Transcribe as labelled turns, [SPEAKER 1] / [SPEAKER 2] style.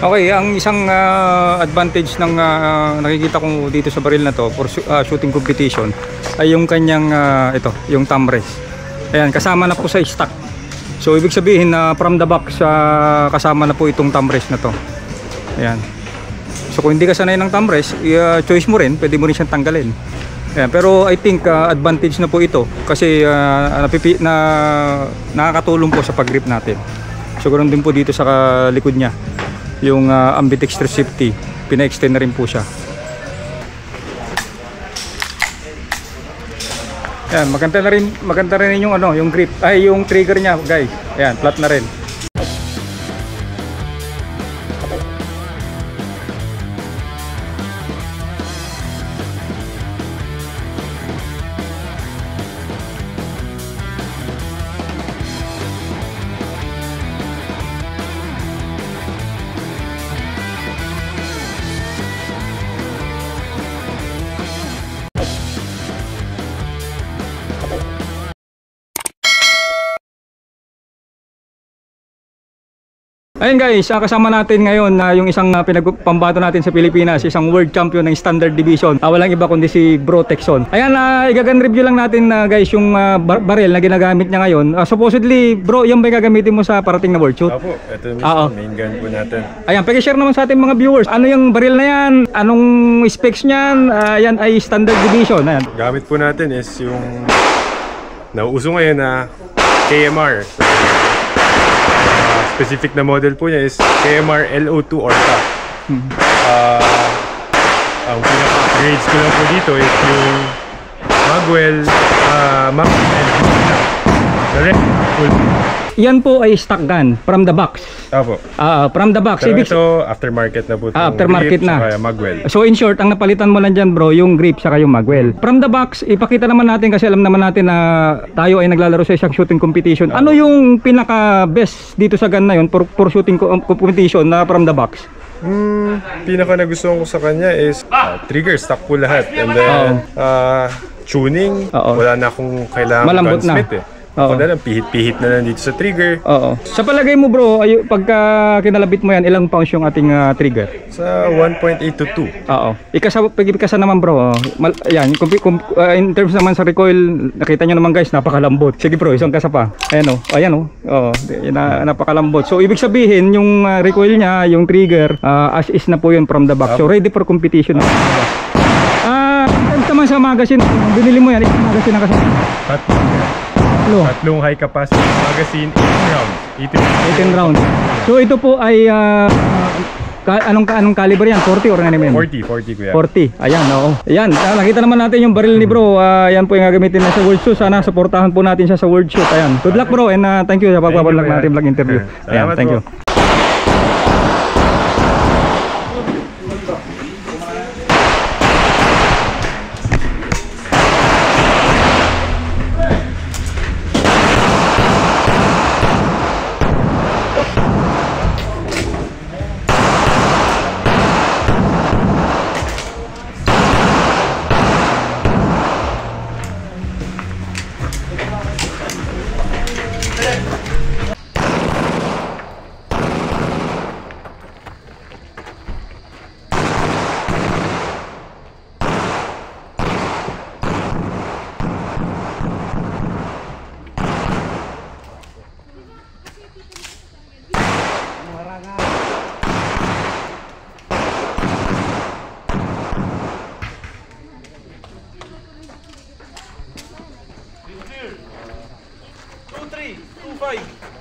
[SPEAKER 1] Okay, ang isang advantage ng nakikita ko dito sa baril na to for shooting competition ay yung kanyang yung thumb rest. Ayan, kasama na po sa stock. So ibig sabihin na from the box kasama na po itong thumb rest na to. Ayan. So kung hindi ka sanay ng thumb rest, choice mo rin, pwede mo rin siyang tanggalin. Ayan, pero I think advantage na po ito kasi nakakatulong po sa pag-grip natin. So ganoon din po dito sa likod niya. Yung ambidextrous safety, pina-extend na rin po siya. Ayan, maganda rin yung yung grip, yung trigger niya, guys. Ayan, flat na rin. Ayun guys, kasama natin ngayon yung isang pinagpambato natin sa Pilipinas, isang world champion ng standard division. Walang iba kundi si Bro Texon. Ayan, igagan review lang natin guys yung barrel na ginagamit niya ngayon. Supposedly, bro, yan ba yung gagamitin mo sa parating na world shoot?
[SPEAKER 2] Opo, ito mismo, main gun po natin.
[SPEAKER 1] Ayan, paki-share naman sa ating mga viewers. Ano yung barrel na yan? Anong specs niyan? Yan ay standard division. Ayan.
[SPEAKER 2] Gamit po natin is yung nauuso ngayon na KMR. Specific na model po niya is KMR LO2 Orca. Ang pinaka-grades ko lang po dito is yung Magwell, the rest full. Yan po ay stock gun from the box. Opo.
[SPEAKER 1] From the box.
[SPEAKER 2] Pero ito, aftermarket na po.
[SPEAKER 1] Aftermarket
[SPEAKER 2] grip,
[SPEAKER 1] na.
[SPEAKER 2] Magwell.
[SPEAKER 1] So in short, ang napalitan mo lang dyan bro, yung grip saka yung Magwell. From the box, ipakita naman natin kasi alam naman natin na tayo ay naglalaro sa isang shooting competition. Ano yung pinaka best dito sa gun na yun for shooting competition na from the box?
[SPEAKER 2] Pinaka nagustuhan ko sa kanya is trigger, stock po lahat. And then tuning, wala na akong kailangan gunsmith eh. Ako na lang, pihit-pihit na lang dito sa trigger.
[SPEAKER 1] Sa palagay mo bro, pagka kinalabit mo yan, ilang pounds yung ating trigger?
[SPEAKER 2] Sa 1.8 to 2.
[SPEAKER 1] Ikasa naman bro, yan, in terms naman sa recoil, nakita nyo naman guys, napakalambot. Sige bro, isang kasa pa. Ayan o. Napakalambot. So ibig sabihin, yung recoil niya, yung trigger, as is na po yun from the box. So ready for competition na. Naman sa magazine, binili mo yan, isang magazine na kasi.
[SPEAKER 2] Tatlong high capacity magazine, 18
[SPEAKER 1] rounds. So ito po ay anong caliber yan? 40 or 9mm?
[SPEAKER 2] 40 kuya.
[SPEAKER 1] 40. Ayan, oo. Ayan, nakita naman natin yung baril ni bro. Yan po yung gagamitin na sa World Shoot. Sana supportahan po natin siya sa World Shoot. Ayan. Good luck bro and thank you sa pagpapalag natin vlog interview. Ayan, thank you.
[SPEAKER 3] Two, three, 2, 5.